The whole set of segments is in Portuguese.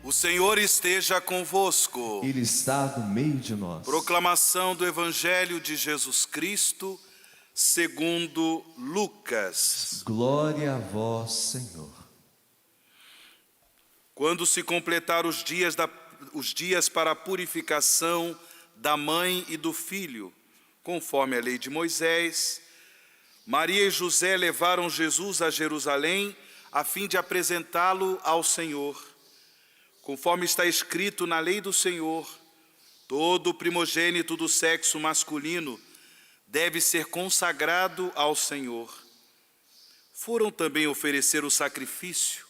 O Senhor esteja convosco. Ele está no meio de nós. Proclamação do Evangelho de Jesus Cristo, segundo Lucas. Glória a vós, Senhor. Quando se completar os dias para a purificação da mãe e do filho, conforme a lei de Moisés, Maria e José levaram Jesus a Jerusalém a fim de apresentá-lo ao Senhor. Conforme está escrito na lei do Senhor, todo primogênito do sexo masculino deve ser consagrado ao Senhor. Foram também oferecer o sacrifício,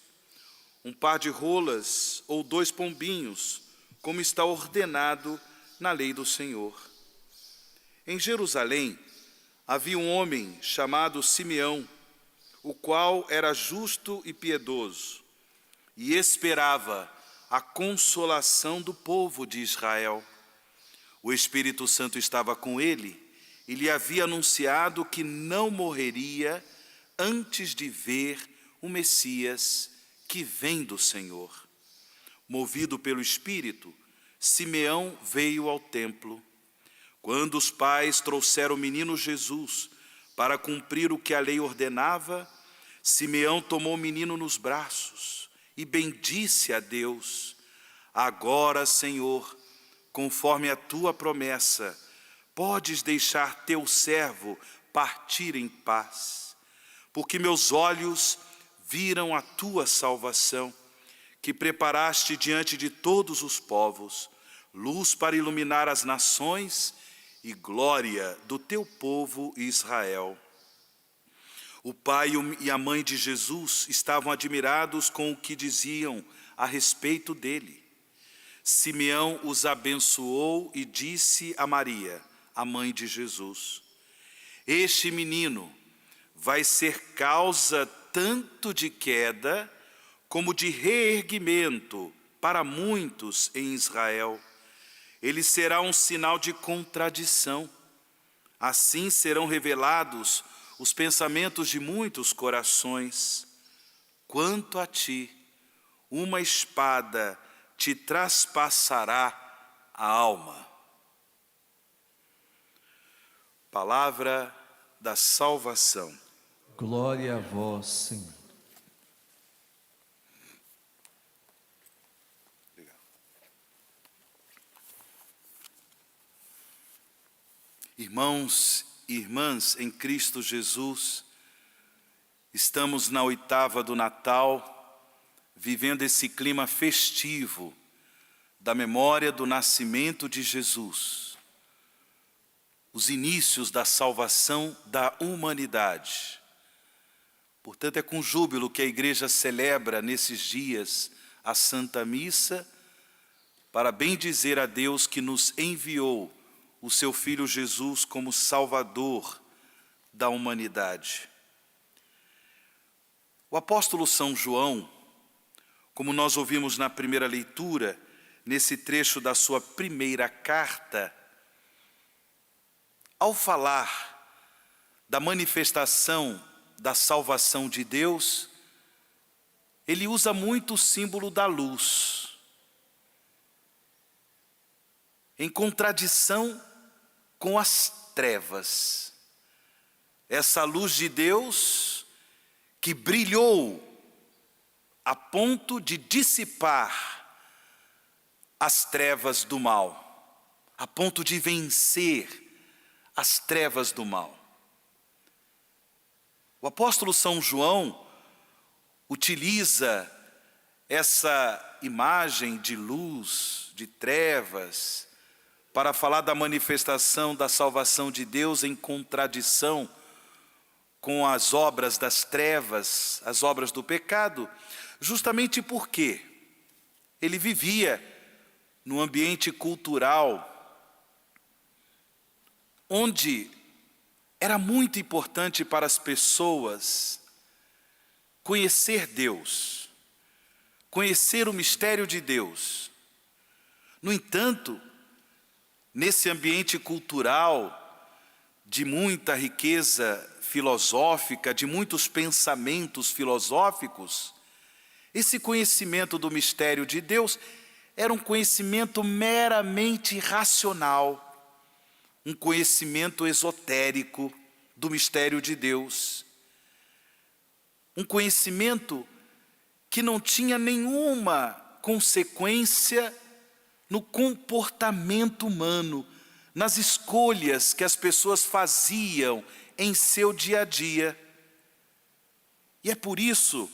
um par de rolas ou 2 pombinhos, como está ordenado na lei do Senhor. Em Jerusalém havia um homem chamado Simeão, o qual era justo e piedoso, e esperava a consolação do povo de Israel. O Espírito Santo estava com ele e lhe havia anunciado que não morreria antes de ver o Messias que vem do Senhor. Movido pelo Espírito, Simeão veio ao templo. Quando os pais trouxeram o menino Jesus para cumprir o que a lei ordenava, Simeão tomou o menino nos braços e bendisse a Deus. Agora, Senhor, conforme a tua promessa, podes deixar teu servo partir em paz, porque meus olhos viram a tua salvação, que preparaste diante de todos os povos, luz para iluminar as nações e glória do teu povo Israel. O pai e a mãe de Jesus estavam admirados com o que diziam a respeito dele. Simeão os abençoou e disse a Maria, a mãe de Jesus: este menino vai ser causa tanto de queda como de reerguimento para muitos em Israel. Ele será um sinal de contradição. Assim serão revelados os pensamentos de muitos corações. Quanto a ti, uma espada te traspassará a alma. Palavra da salvação. Glória a vós, Senhor. Obrigado. Irmãos e irmãs em Cristo Jesus, estamos na 8ª do Natal, vivendo esse clima festivo da memória do nascimento de Jesus, os inícios da salvação da humanidade. Portanto, é com júbilo que a Igreja celebra nesses dias a Santa Missa, para bendizer a Deus que nos enviou o seu Filho Jesus como Salvador da humanidade. O apóstolo São João, como nós ouvimos na primeira leitura, nesse trecho da sua primeira carta, ao falar da manifestação da salvação de Deus, ele usa muito o símbolo da luz, em contradição com as trevas. Essa luz de Deus que brilhou a ponto de dissipar as trevas do mal, a ponto de vencer as trevas do mal. O apóstolo São João utiliza essa imagem de luz, de trevas, para falar da manifestação da salvação de Deus em contradição com as obras das trevas, as obras do pecado, justamente porque ele vivia num ambiente cultural onde era muito importante para as pessoas conhecer Deus, conhecer o mistério de Deus. No entanto, nesse ambiente cultural de muita riqueza filosófica, de muitos pensamentos filosóficos, Esse conhecimento do mistério de Deus era um conhecimento meramente racional, um conhecimento esotérico do mistério de Deus. Um conhecimento que não tinha nenhuma consequência no comportamento humano, nas escolhas que as pessoas faziam em seu dia a dia. E é por isso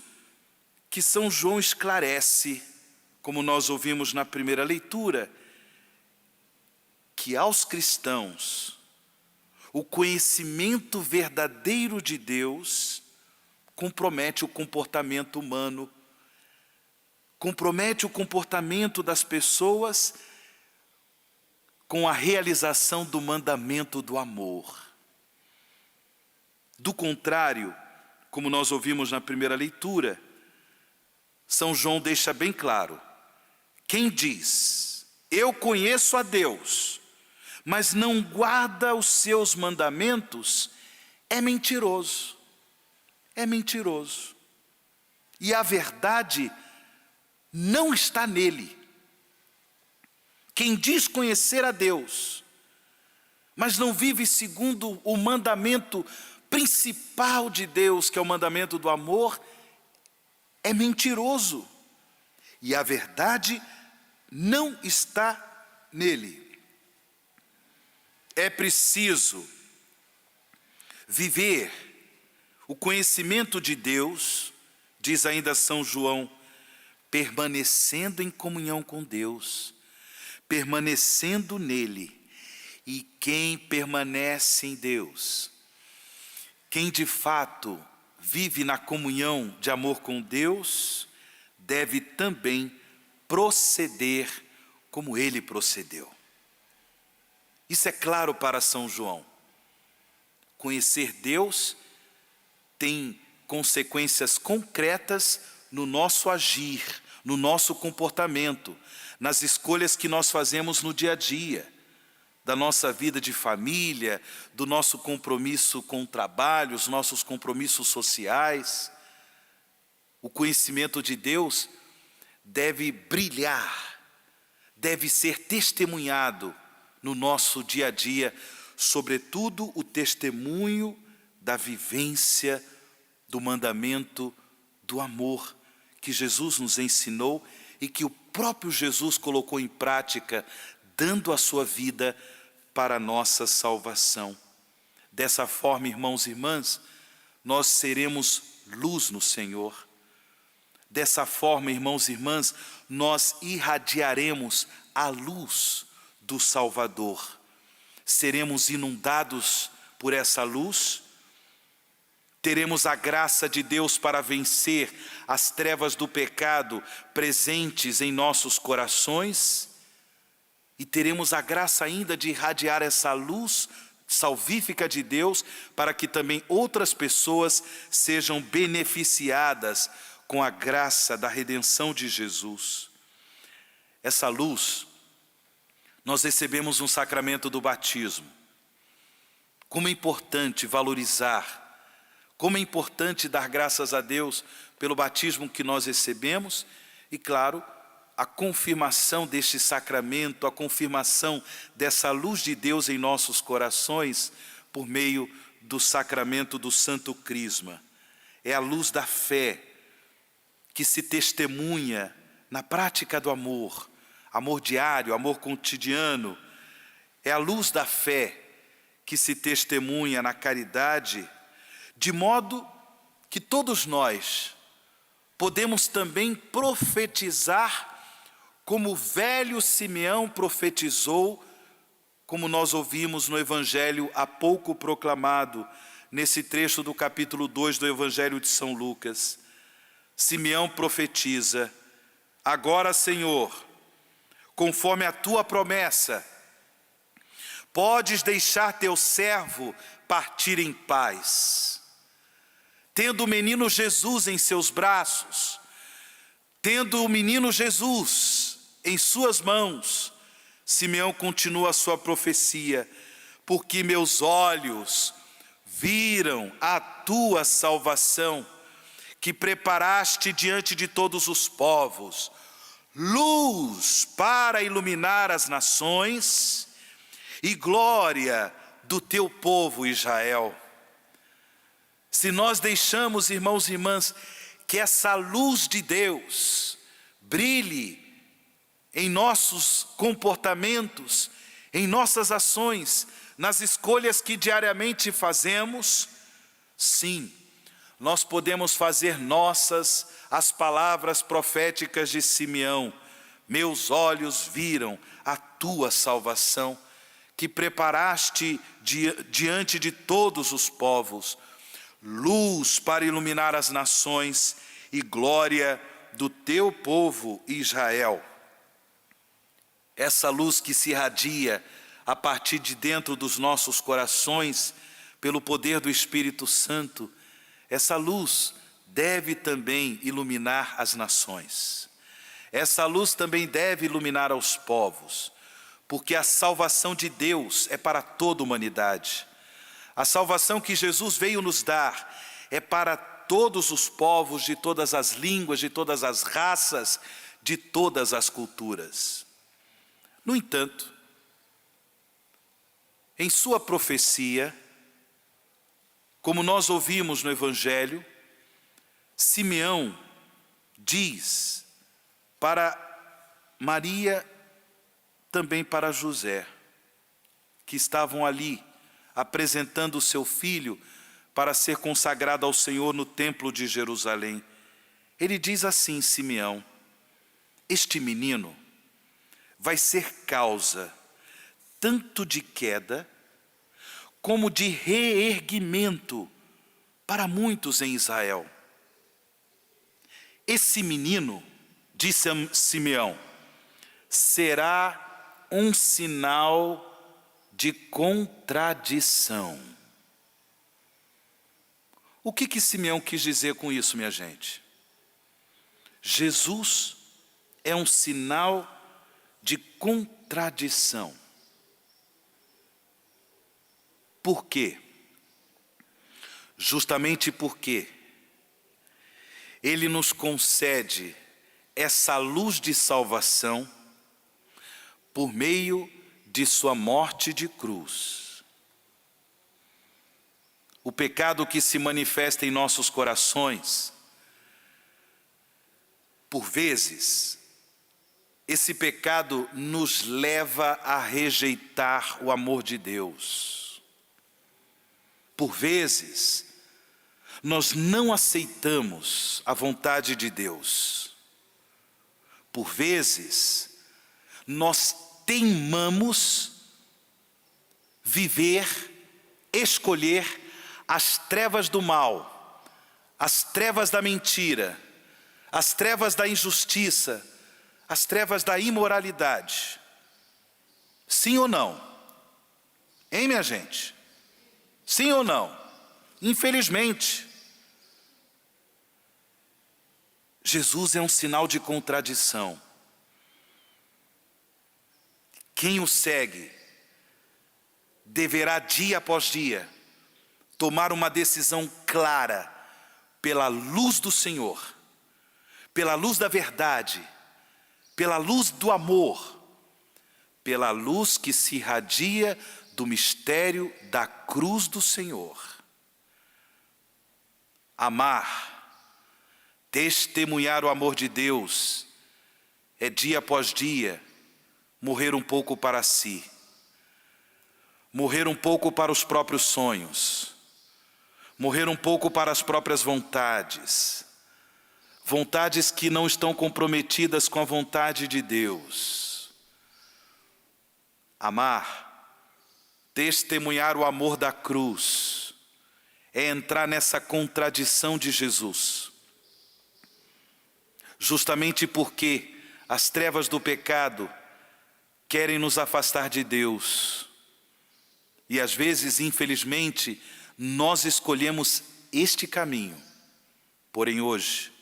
que São João esclarece, como nós ouvimos na primeira leitura, que aos cristãos o conhecimento verdadeiro de Deus compromete o comportamento humano, compromete o comportamento das pessoas com a realização do mandamento do amor. Do contrário, como nós ouvimos na primeira leitura, São João deixa bem claro: quem diz, eu conheço a Deus, mas não guarda os seus mandamentos, é mentiroso. É mentiroso. E a verdade não está nele. Quem diz conhecer a Deus, mas não vive segundo o mandamento principal de Deus, que é o mandamento do amor, é mentiroso. E a verdade não está nele. É preciso viver o conhecimento de Deus, diz ainda São João, permanecendo em comunhão com Deus, permanecendo nele. E quem permanece em Deus, quem de fato vive na comunhão de amor com Deus, deve também proceder como ele procedeu. Isso é claro para São João. Conhecer Deus tem consequências concretas no nosso agir, no nosso comportamento, nas escolhas que nós fazemos no dia a dia, da nossa vida de família, do nosso compromisso com o trabalho, os nossos compromissos sociais. O conhecimento de Deus deve brilhar, deve ser testemunhado no nosso dia a dia, sobretudo o testemunho da vivência do mandamento do amor que Jesus nos ensinou e que o próprio Jesus colocou em prática, dando a sua vida para a nossa salvação. Dessa forma, irmãos e irmãs, nós seremos luz no Senhor. Dessa forma, irmãos e irmãs, nós irradiaremos a luz do Salvador. Seremos inundados por essa luz, teremos a graça de Deus para vencer as trevas do pecado presentes em nossos corações e teremos a graça ainda de irradiar essa luz salvífica de Deus para que também outras pessoas sejam beneficiadas com a graça da redenção de Jesus. Essa luz nós recebemos no sacramento do batismo. Como é importante valorizar, como é importante dar graças a Deus pelo batismo que nós recebemos e, claro, a confirmação deste sacramento, a confirmação dessa luz de Deus em nossos corações por meio do sacramento do Santo Crisma. É a luz da fé que se testemunha na prática do amor, amor diário, amor cotidiano. É a luz da fé que se testemunha na caridade, de modo que todos nós podemos também profetizar como o velho Simeão profetizou, como nós ouvimos no Evangelho há pouco proclamado, nesse trecho do capítulo 2 do Evangelho de São Lucas. Simeão profetiza: agora, Senhor, conforme a tua promessa, podes deixar teu servo partir em paz. Tendo o menino Jesus em seus braços, tendo o menino Jesus em suas mãos, Simeão continua a sua profecia: porque meus olhos viram a tua salvação, que preparaste diante de todos os povos, luz para iluminar as nações e glória do teu povo Israel. Se nós deixamos, irmãos e irmãs, que essa luz de Deus brilhe em nossos comportamentos, em nossas ações, nas escolhas que diariamente fazemos, sim, nós podemos fazer nossas as palavras proféticas de Simeão: meus olhos viram a tua salvação, que preparaste diante de todos os povos, luz para iluminar as nações e glória do teu povo Israel. Essa luz que se irradia a partir de dentro dos nossos corações, pelo poder do Espírito Santo, essa luz deve também iluminar as nações. Essa luz também deve iluminar aos povos, porque a salvação de Deus é para toda a humanidade. A salvação que Jesus veio nos dar é para todos os povos, de todas as línguas, de todas as raças, de todas as culturas. No entanto, em sua profecia, como nós ouvimos no Evangelho, Simeão diz para Maria, também para José, que estavam ali apresentando o seu filho para ser consagrado ao Senhor no templo de Jerusalém. Ele diz assim, Simeão: este menino vai ser causa tanto de queda como de reerguimento para muitos em Israel. Esse menino, disse Simeão, será um sinal de contradição. O que Simeão quis dizer com isso, minha gente? Jesus é um sinal de contradição. Por quê? Justamente porque Ele nos concede essa luz de salvação por meio de sua morte de cruz. O pecado que se manifesta em nossos corações, por vezes, esse pecado nos leva a rejeitar o amor de Deus. Por vezes, nós não aceitamos a vontade de Deus. Por vezes, nós teimamos viver, escolher as trevas do mal, as trevas da mentira, as trevas da injustiça, as trevas da imoralidade. Sim ou não? Hein, minha gente? Sim ou não? Infelizmente, Jesus é um sinal de contradição. Quem o segue deverá dia após dia tomar uma decisão clara pela luz do Senhor, pela luz da verdade, pela luz do amor, pela luz que se irradia do mistério da cruz do Senhor. Amar, testemunhar o amor de Deus, é dia após dia morrer um pouco para si, morrer um pouco para os próprios sonhos, morrer um pouco para as próprias vontades, vontades que não estão comprometidas com a vontade de Deus. Amar, testemunhar o amor da cruz, é entrar nessa contradição de Jesus. Justamente porque as trevas do pecado querem nos afastar de Deus. E às vezes, infelizmente, nós escolhemos este caminho. Porém hoje,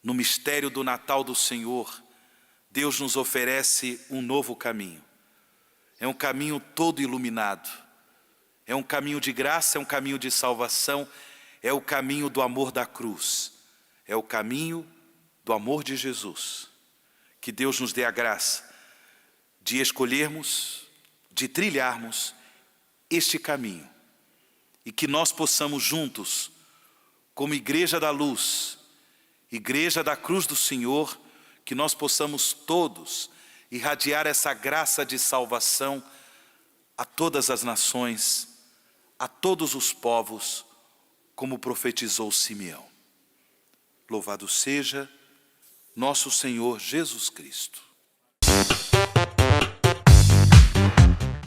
no mistério do Natal do Senhor, Deus nos oferece um novo caminho. É um caminho todo iluminado. É um caminho de graça, é um caminho de salvação, é o caminho do amor da cruz. é o caminho do amor de Jesus. Que Deus nos dê a graça de escolhermos, de trilharmos este caminho. E que nós possamos juntos, como Igreja da Luz, Igreja da Cruz do Senhor, que nós possamos todos irradiar essa graça de salvação a todas as nações, a todos os povos, como profetizou Simeão. Louvado seja nosso Senhor Jesus Cristo.